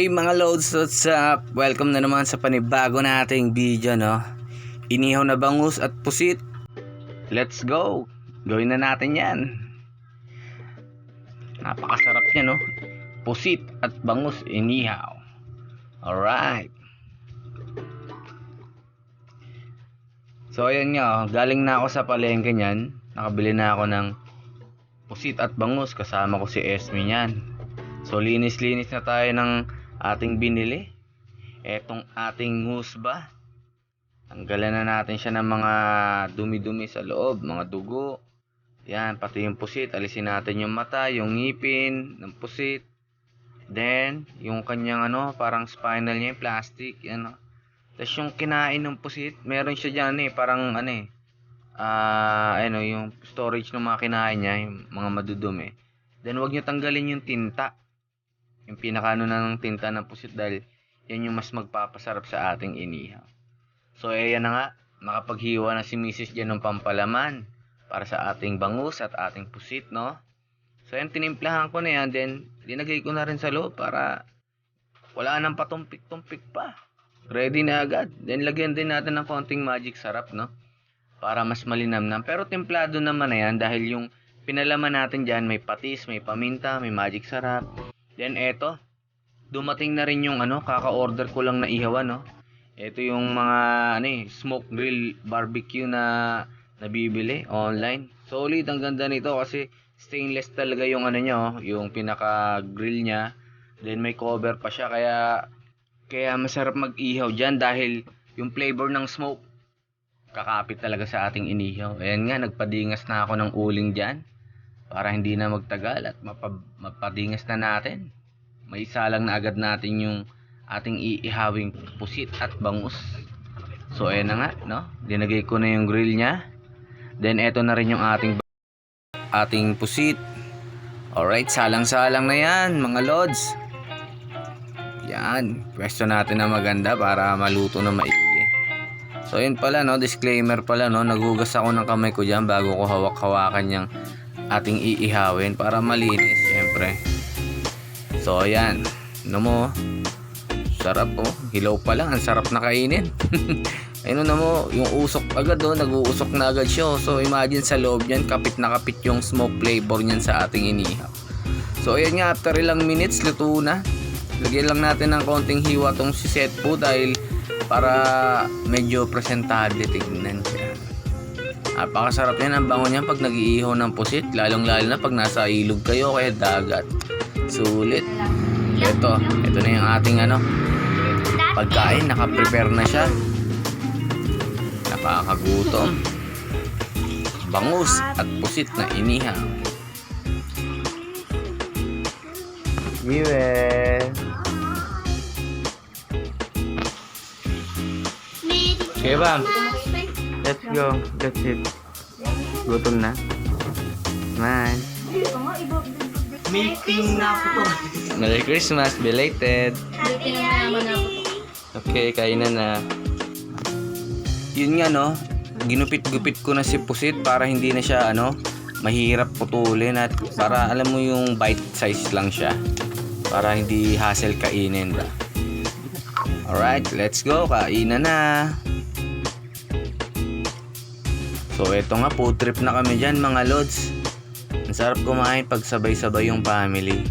Hey mga loads, what's up? Welcome na naman sa panibago nating video, no? Inihaw na bangus at pusit. Let's go! Gawin na natin yan. Napakasarap niya, no? Pusit at bangus inihaw. Alright. So ayan nga, galing na ako sa palengke niyan. Nakabili na ako ng pusit at bangus. Kasama ko si Esme niyan. So linis-linis na tayo ng ating binili. Etong ating ngusba. Tanggalan na natin siya ng mga dumi-dumi sa loob, mga dugo. Yan, pati yung pusit. Alisin natin yung mata, yung ngipin ng pusit. Then, yung kanyang parang spinal niya, yung plastic. Tapos yung kinain ng pusit, meron siya dyan parang yung storage ng mga kinain niya, yung mga madudumi. Then, wag nyo tanggalin yung tinta. Yung pinakano na ng tinta ng pusit dahil yan yung mas magpapasarap sa ating inihaw. So ayan na nga, nakapaghiwa na si Mrs. dyan ng pampalaman para sa ating bangus at ating pusit, no? So yan, tinimplahan ko na yan, then linagay ko na rin sa loob para wala nang patumpik-tumpik pa. Ready na agad. Then lagyan din natin ng konting magic sarap, no? Para mas malinamnam. Pero templado naman na yan dahil yung pinalaman natin dyan may patis, may paminta, may magic sarap. Then eto, dumating na rin yung kaka-order ko lang na ihawan, no. Ito yung mga smoke grill barbecue na nabibili online. Solid, ang ganda nito kasi stainless talaga yung niya, yung pinaka-grill niya. Then may cover pa siya kaya masarap mag-ihaw diyan dahil yung flavor ng smoke kakapit talaga sa ating inihaw. Ayan nga, nagpadingas na ako ng uling diyan. Para hindi na magtagal at mapadingas na natin. May isalang na agad natin yung ating iihawing pusit at bangus. So ayan na nga, no? Dinagay ko na yung grill niya. Then eto na rin yung ating pusit. Alright, salang-salang na yan mga lods. Yan, pwesto natin na maganda para maluto na maigi. So yun pala, no? Disclaimer pala, no? Nagugas ako ng kamay ko dyan bago ko hawak-hawakan yung ating iihawin para malinis syempre. So ayan, mo sarap, hilaw pa lang, ang sarap na kainin. Ayun mo, yung usok agad, nag-uusok na agad siya. So imagine sa loob niyan, kapit na kapit yung smoke flavor niyan sa ating inihaw. So ayan nga, after ilang minutes luto na. Lagyan lang natin ng konting hiwa tong si set po dahil para medyo presentable tignan siya. Napakasarap yan, ang bango niyan pag nag-iihaw ng pusit, lalong-lalo na pag nasa ilog kayo kaya dagat. Sulit. Ito na yung ating pagkain, naka-prepare na siya. Nakakagutom. Bangus at pusit na inihaw. Giwe. Okay ba? Let's go. That's it. Gutom na. Man. Meeting na ako to. Merry Christmas, belated. Okay, kainan na. Yun nga, no. Ginupit-gupit ko na si pusit para hindi na siya mahirap putulin at para alam mo yung bite size lang siya. Para hindi hassle kainin ba. Alright, let's go. Kainan na. So eto nga, food trip na kami dyan mga lods. Ang sarap kumain pag sabay-sabay yung family.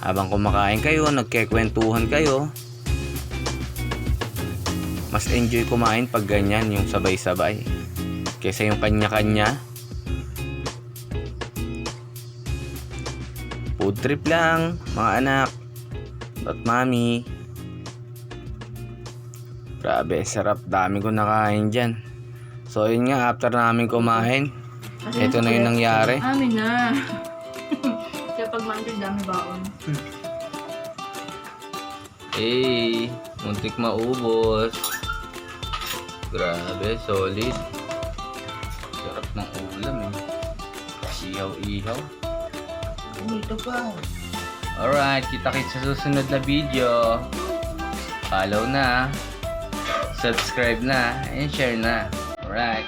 Habang kumakain kayo, nagkekwentuhan kayo. Mas enjoy kumain pag ganyan, yung sabay-sabay. Kesa yung kanya-kanya. Food trip lang, mga anak. At mami. Grabe, sarap. Dami ko nakain dyan. So yun nga, after namin kumain, ito na yung nangyari. Amin na. Kaya pag mandun, dami baon. Hey, muntik maubos. Grabe, solid. Sarap ng ulam Ihaw-ihaw. Dito pa. Alright, kita-kits sa susunod na video. Follow na, subscribe na, and share na. Alright.